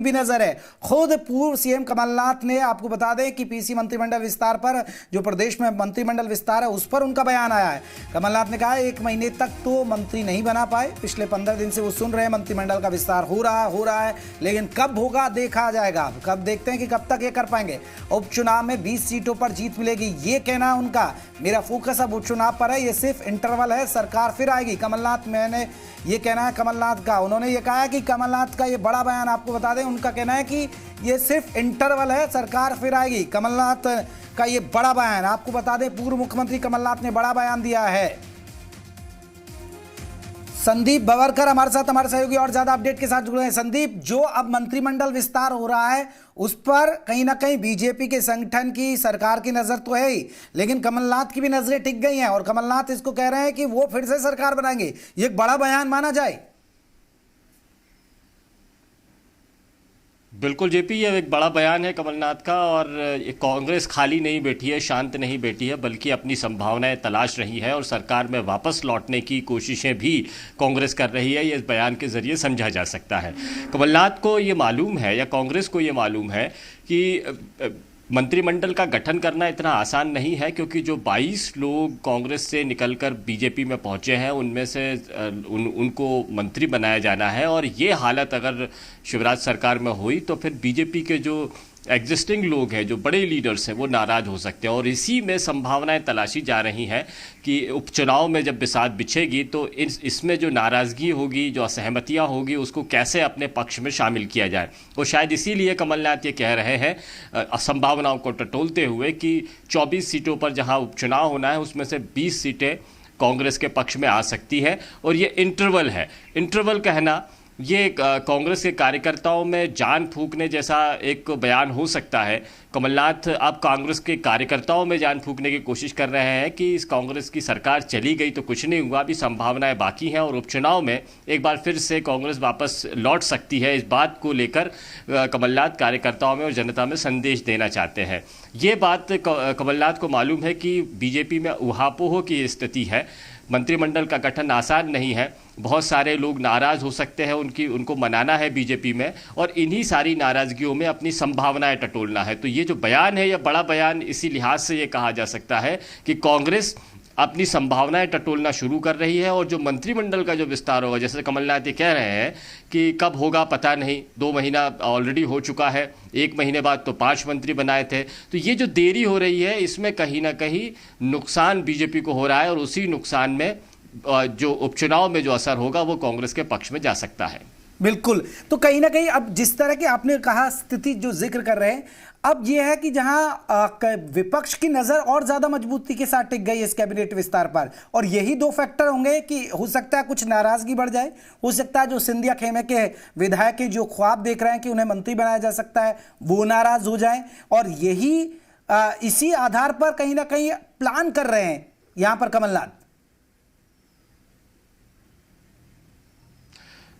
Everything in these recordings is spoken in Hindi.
भी नजर है। खुद पूर्व सीएम कमलनाथ ने, आपको बता दें कि पीसी मंत्रिमंडल विस्तार पर, जो प्रदेश में मंत्रिमंडल विस्तार है उस पर उनका बयान आया है। कमलनाथ ने कहा 1 महीने तक तो मंत्री नहीं बना पाए, पिछले 15 दिन से वो सुन रहे हैं मंत्रिमंडल का विस्तार हो रहा है, लेकिन कब होगा देखा जाएगा। कब देखते हैं कि कब तक ये कर पाएंगे। उपचुनाव में 20 सीटों पर जीत मिलेगी, ये कहना उनका। मेरा फोकस अब उपचुनाव पर है, ये सिर्फ इंटरवल है, सरकार फिर आएगी। कमलनाथ, मैंने ये कहना है कमलनाथ का। उन्होंने ये कहा है कि कमलनाथ का ये बड़ा बयान, आपको बता दें उनका कहना है कि ये सिर्फ इंटरवल है, सरकार फिर आएगी। कमलनाथ का ये बड़ा बयान, आपको बता दें पूर्व मुख्यमंत्री कमलनाथ ने बड़ा बयान दिया है। संदीप भवरकर हमारे साथ, हमारे सहयोगी और ज्यादा अपडेट के साथ जुड़ रहे हैं। संदीप, जो अब मंत्रिमंडल विस्तार हो रहा है उस पर कहीं ना कहीं बीजेपी के संगठन की, सरकार की नजर तो है ही, लेकिन कमलनाथ की भी नजरें टिक गई हैं और कमलनाथ इसको कह रहे हैं कि वो फिर से सरकार बनाएंगे। ये एक बड़ा बयान माना जाए। बिल्कुल जेपी, ये एक बड़ा बयान है कमलनाथ का। और कांग्रेस खाली नहीं बैठी है, शांत नहीं बैठी है, बल्कि अपनी संभावनाएं तलाश रही है और सरकार में वापस लौटने की कोशिशें भी कांग्रेस कर रही है। ये इस बयान के जरिए समझा जा सकता है। कमलनाथ को ये मालूम है या कांग्रेस को ये मालूम है कि मंत्रिमंडल का गठन करना इतना आसान नहीं है, क्योंकि जो 22 लोग कांग्रेस से निकलकर बीजेपी में पहुंचे हैं उनमें से उनको मंत्री बनाया जाना है। और ये हालत अगर शिवराज सरकार में हुई तो फिर बीजेपी के जो एग्जिस्टिंग लोग हैं, जो बड़े लीडर्स हैं, वो नाराज़ हो सकते हैं। और इसी में संभावनाएं तलाशी जा रही हैं कि उपचुनाव में जब बिसात बिछेगी तो इसमें जो नाराज़गी होगी, जो असहमतियां होगी, उसको कैसे अपने पक्ष में शामिल किया जाए। और शायद इसीलिए कमलनाथ ये कह रहे हैं संभावनाओं को टटोलते हुए कि 24 सीटों पर जहां उपचुनाव होना है उसमें से 20 सीटें कांग्रेस के पक्ष में आ सकती है। और ये इंटरवल है। इंटरवल कहना ये कांग्रेस के कार्यकर्ताओं में जान फूंकने जैसा एक बयान हो सकता है। कमलनाथ अब कांग्रेस के कार्यकर्ताओं में जान फूंकने की कोशिश कर रहे हैं कि इस कांग्रेस की सरकार चली गई तो कुछ नहीं हुआ, अभी संभावनाएं बाकी हैं और उपचुनाव में एक बार फिर से कांग्रेस वापस लौट सकती है। इस बात को लेकर कमलनाथ कार्यकर्ताओं में और जनता में संदेश देना चाहते हैं। ये बात कमलनाथ को मालूम है कि बीजेपी में ऊहापोह की स्थिति है, मंत्रिमंडल का गठन आसान नहीं है, बहुत सारे लोग नाराज़ हो सकते हैं, उनको मनाना है बीजेपी में, और इन्हीं सारी नाराज़गियों में अपनी संभावनाएं टटोलना है। तो ये जो बयान है, यह बड़ा बयान इसी लिहाज से ये कहा जा सकता है कि कांग्रेस अपनी संभावनाएं टटोलना शुरू कर रही है। और जो मंत्रिमंडल का जो विस्तार होगा, जैसे कमलनाथ ये कह रहे हैं कि कब होगा पता नहीं, 2 महीना ऑलरेडी हो चुका है, 1 महीने बाद तो 5 मंत्री बनाए थे। तो ये जो देरी हो रही है, इसमें कहीं ना कहीं नुकसान बीजेपी को हो रहा है और उसी नुकसान में जो उपचुनाव में जो असर होगा वो कांग्रेस के पक्ष में जा सकता है। बिल्कुल। तो कहीं ना कहीं अब जिस तरह की आपने कहा स्थिति जो जिक्र कर रहे हैं, अब यह है कि जहां विपक्ष की नजर और ज्यादा मजबूती के साथ टिक गई इस कैबिनेट विस्तार पर, और यही 2 फैक्टर होंगे कि हो सकता है कुछ नाराजगी बढ़ जाए, हो सकता है जो सिंधिया खेमे के विधायक के जो ख्वाब देख रहे हैं कि उन्हें मंत्री बनाया जा सकता है वो नाराज हो जाए, और यही इसी आधार पर कहीं ना कहीं प्लान कर रहे हैं यहां पर कमलनाथ।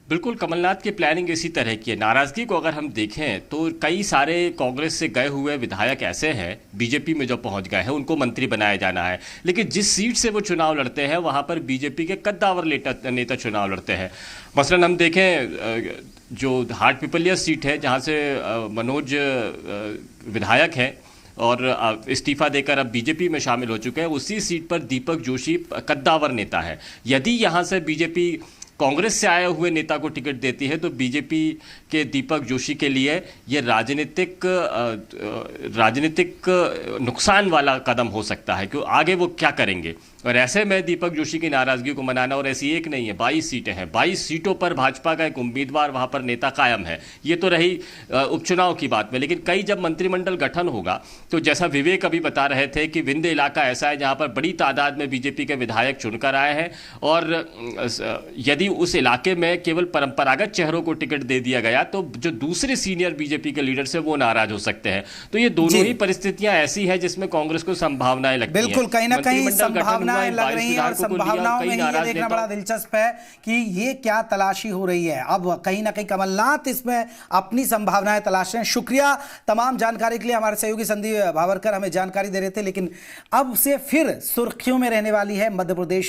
बिल्कुल, कमलनाथ की प्लानिंग इसी तरह की है। नाराज़गी को अगर हम देखें तो कई सारे कांग्रेस से गए हुए विधायक ऐसे हैं बीजेपी में जो पहुंच गए हैं, उनको मंत्री बनाया जाना है, लेकिन जिस सीट से वो चुनाव लड़ते हैं वहां पर बीजेपी के कद्दावर नेता चुनाव लड़ते हैं। मसलन हम देखें जो हाट पिपलिया सीट है, जहाँ से मनोज विधायक हैं और इस्तीफा देकर अब बीजेपी में शामिल हो चुके हैं, उसी सीट पर दीपक जोशी कद्दावर नेता है। यदि यहाँ से बीजेपी कांग्रेस से आए हुए नेता को टिकट देती है तो बीजेपी के दीपक जोशी के लिए ये राजनीतिक नुकसान वाला कदम हो सकता है कि आगे वो क्या करेंगे। और ऐसे में दीपक जोशी की नाराजगी को मनाना, और ऐसी एक नहीं है, 22 सीटें हैं, 22 सीटों पर भाजपा का एक उम्मीदवार वहां पर नेता कायम है। ये तो रही उपचुनाव की बात में, लेकिन कई जब मंत्रिमंडल गठन होगा तो जैसा विवेक अभी बता रहे थे कि विंध्य इलाका ऐसा है जहां पर बड़ी तादाद में बीजेपी के विधायक चुनकर आए हैं, और यदि उस इलाके में केवल परंपरागत चेहरों को टिकट दे दिया गया तो जो दूसरे सीनियर बीजेपी के लीडर्स हैं वो नाराज हो सकते हैं। तो ये दोनों ही परिस्थितियां ऐसी हैं जिसमें कांग्रेस को संभावनाएं लगती हैं। बिल्कुल, कहीं ना कहीं संभावनाएं लग रही हैं और संभावनाओं में ये देखना बड़ा दिलचस्प है कि ये क्या तलाशी हो रही है। अब कहीं ना कहीं कमलनाथ इसमें अपनी संभावनाएं तलाश रहे हैं। शुक्रिया तमाम जानकारी के लिए। हमारे सहयोगी संदीप भावरकर हमें जानकारी दे रहे थे, लेकिन अब से फिर सुर्खियों में रहने वाली है मध्य प्रदेश की